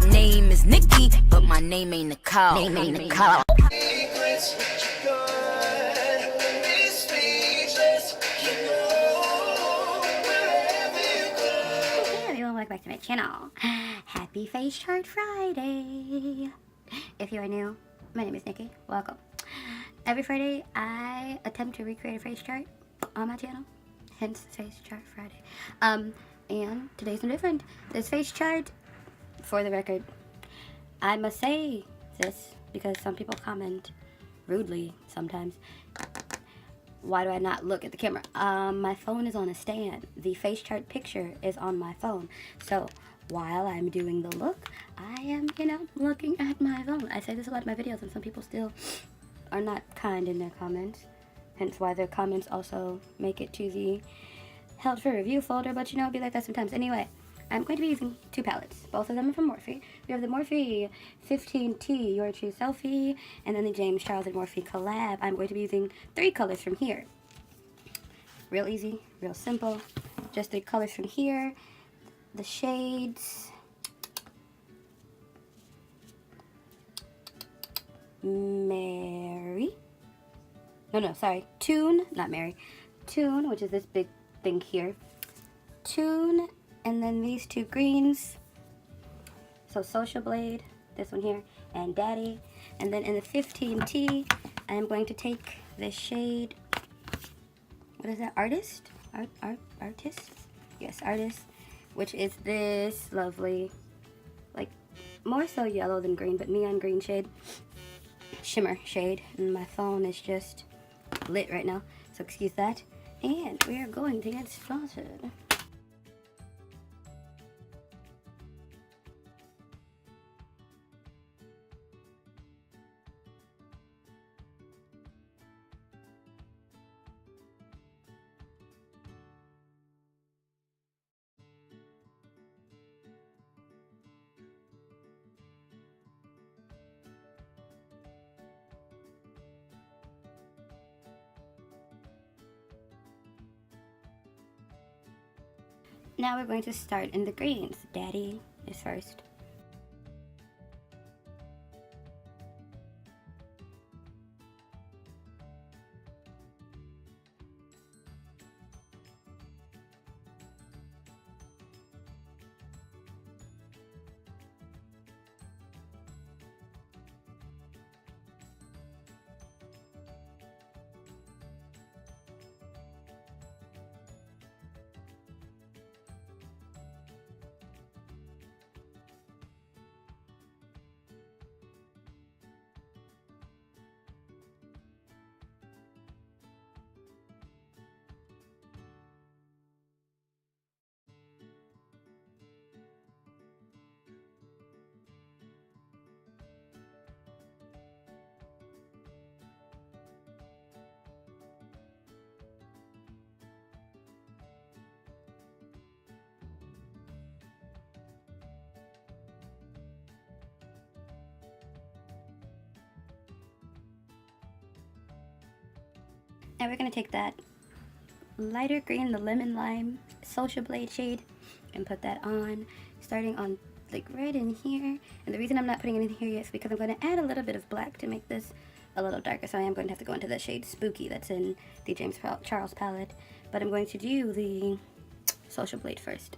name is Nikki, but my name ain't Nicole. Name ain't Nicole. Welcome back to my channel. Happy Face Chart Friday. If you are new, my name is Nikki. Welcome. Every Friday, I attempt to recreate a face chart on my channel. Hence, Face Chart Friday. And today's no different. This face chart, for the record, I must say this because some people comment rudely sometimes. Why do I not look at the camera? My phone is on a stand. The face chart picture is on my phone. So while I'm doing the look, I am, looking at my phone. I say this a lot in my videos, and some people still are not kind in their comments. Hence why their comments also make it to the held for review folder, but it'd be like that sometimes. Anyway, I'm going to be using two palettes. Both of them are from Morphe. We have the Morphe 15T, Your True Selfie, and then the James Charles and Morphe collab. I'm going to be using 3 colors from here. Real easy, real simple. Just 3 colors from here. The shades. Mary. No, sorry. Tune, not Mary. Tune, which is this big thing here. Tune, and then these 2 greens. So Social Blade, this one here, and Daddy. And then in the 15T, I am going to take the shade, what is that, Artist? Artist? Yes, Artist, which is this lovely, like, more so yellow than green, but neon green shade. Shimmer shade, and my phone is just lit right now, so excuse that. And we are going to get started. Now we're going to start in the greens. Daddy is first. Now we're going to take that lighter green, the Lemon Lime Social Blade shade, and put that on, starting on like right in here. And the reason I'm not putting it in here yet is because I'm going to add a little bit of black to make this a little darker. So I am going to have to go into the shade Spooky that's in the James Charles palette. But I'm going to do the Social Blade first.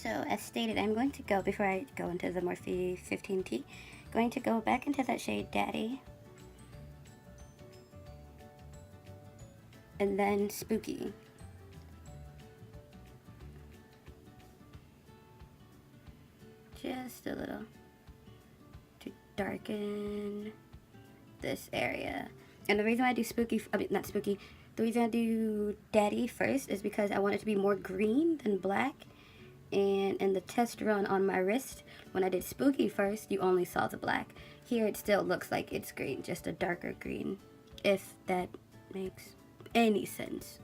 So as stated, I'm going to go, before I go into the Morphe 15T, going to go back into that shade Daddy, and then Spooky. just a little to darken this area. And the reason I do spooky, I mean not spooky, the reason I do daddy first is because I want it to be more green than black. And in the test run on my wrist, when I did spooky first, you only saw the black. Here it still looks like it's green, just a darker green, if that makes any sense.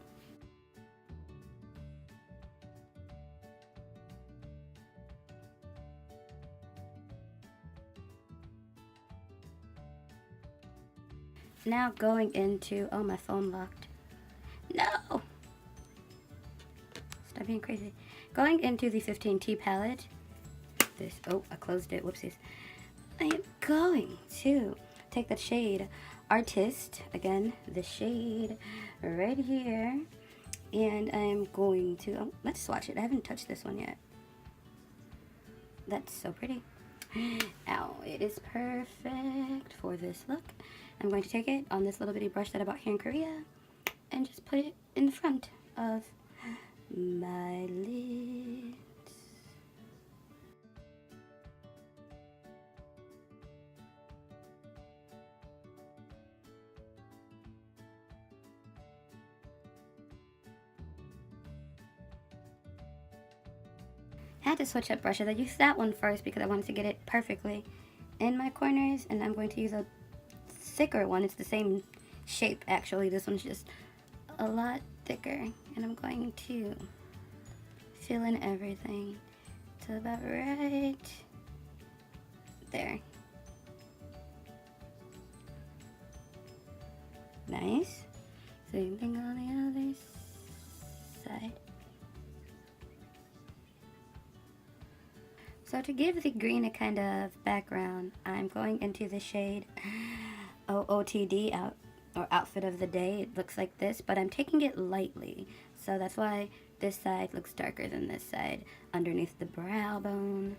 Now going into, oh, my phone locked. No! Stop being crazy. Going into the 15T palette, this, oh, I closed it, whoopsies. I am going to take the shade Artist, again, the shade right here, and I'm going to, oh, let's swatch it. I haven't touched this one yet. That's so pretty. Ow, it is perfect for this look. I'm going to take it on this little bitty brush that I bought here in Korea and just put it in the front of my lids. I had to switch up brushes. I used that one first because I wanted to get it perfectly in my corners, and I'm going to use a thicker one. It's the same shape actually. This one's just a lot thicker, and I'm going to fill in everything to about right there. Nice. Same thing on the other side. So to give the green a kind of background, I'm going into the shade OOTD, Outfit of the Day. It looks like this, but I'm taking it lightly. So that's why this side looks darker than this side, underneath the brow bone.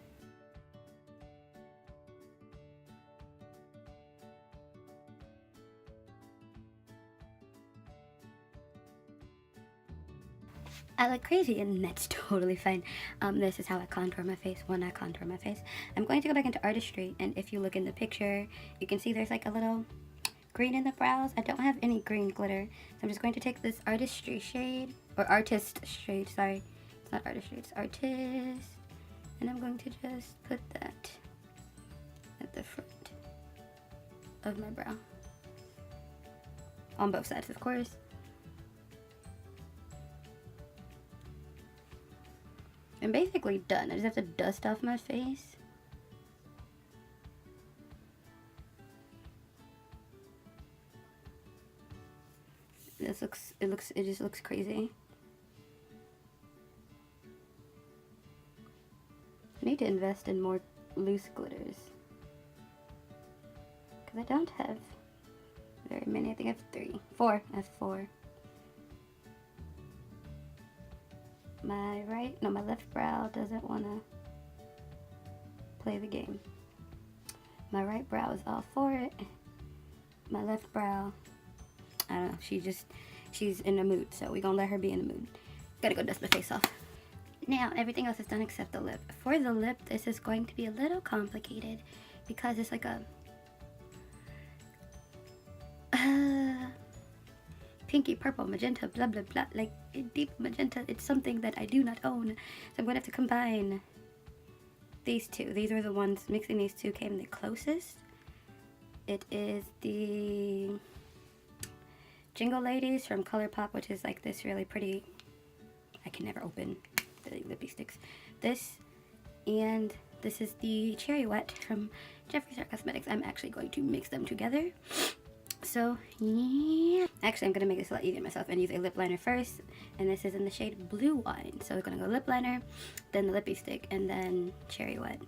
I look crazy, and that's totally fine. This is how I contour my face when I contour my face. I'm going to go back into Artistry, and if you look in the picture, you can see there's like a little green in the brows. I don't have any green glitter, so I'm just going to take this Artistry shade, or Artist shade, sorry. It's not Artistry, it's Artist. And I'm going to just put that at the front of my brow. On both sides, of course. I'm basically done. I just have to dust off my face. It just looks crazy. I need to invest in more loose glitters, because I don't have very many. I think I have 4. I have 4. My left brow doesn't want to play the game. My right brow is all for it. My left brow, I don't know, she's in the mood, so we're gonna let her be in the mood. Gotta go dust my face off. Now, everything else is done except the lip. For the lip, this is going to be a little complicated because it's like a pinky, purple, magenta, blah, blah, blah, like deep magenta. It's something that I do not own. So I'm going to have to combine these two. These are the ones, mixing these two came the closest. It is the Jingle Ladies from ColourPop, which is like this really pretty, I can never open the lippy sticks. This, and this is the Cherry Wet from Jeffree Star Cosmetics. I'm actually going to mix them together. So, yeah. Actually, I'm going to make this a lot easier myself and use a lip liner first. And this is in the shade Blue Wine. So, we're going to go lip liner, then the lippy stick, and then Cherry Wet.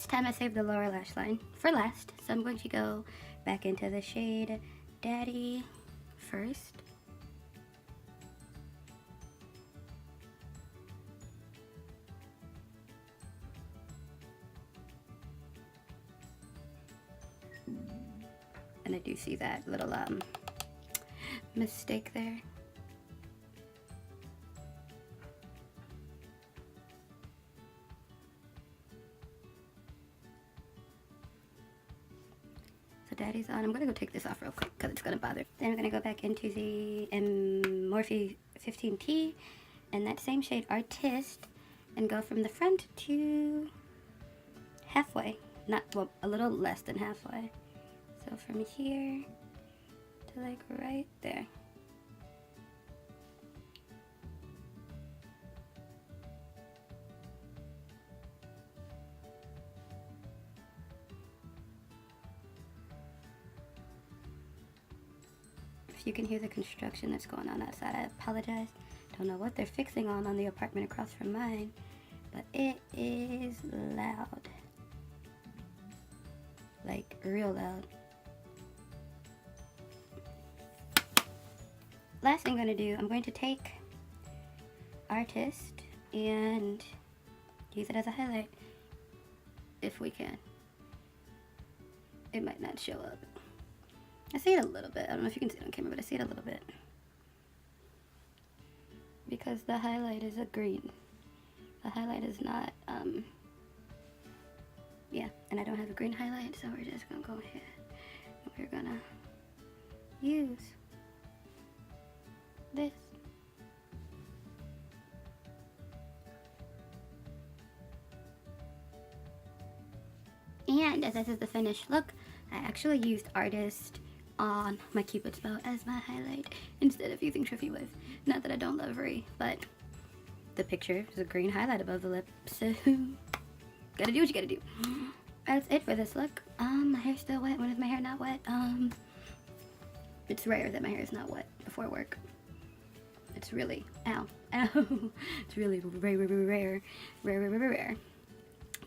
This time I saved the lower lash line for last, so I'm going to go back into the shade Daddy first. And I do see that little mistake there. So Daddy's on. I'm gonna go take this off real quick because it's gonna bother. Then I'm gonna go back into the Morphe 15T and that same shade Artist and go from the front to halfway. Not, well, a little less than halfway. So from here to like right there. If you can hear the construction that's going on outside, I apologize. Don't know what they're fixing on the apartment across from mine, but it is loud. Like real loud. Last thing I'm going to do, I'm going to take Artist and use it as a highlight if we can. It might not show up. I see it a little bit. I don't know if you can see it on camera, but I see it a little bit. Because the highlight is a green. The highlight is not, yeah, and I don't have a green highlight, so we're just going to go ahead and we're going to use this. And as this is the finished look, I actually used Artist on my Cupid's bow as my highlight instead of using Trophy Wiz. Not that I don't love Ree, but the picture is a green highlight above the lip, so gotta do what you gotta do. That's it for this look. My hair's still wet. When is my hair not wet? It's rare that my hair is not wet before work. It's really, ow, it's really rare.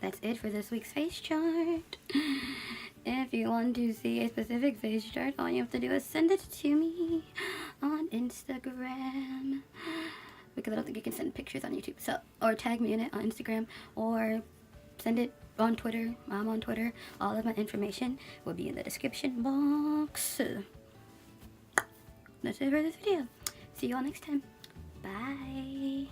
That's it for this week's face chart. If you want to see a specific face chart, all you have to do is send it to me on Instagram. Because I don't think you can send pictures on YouTube. So, or tag me in it on Instagram, or send it on Twitter. I'm on Twitter. All of my information will be in the description box. That's it for this video. See you all next time. Bye.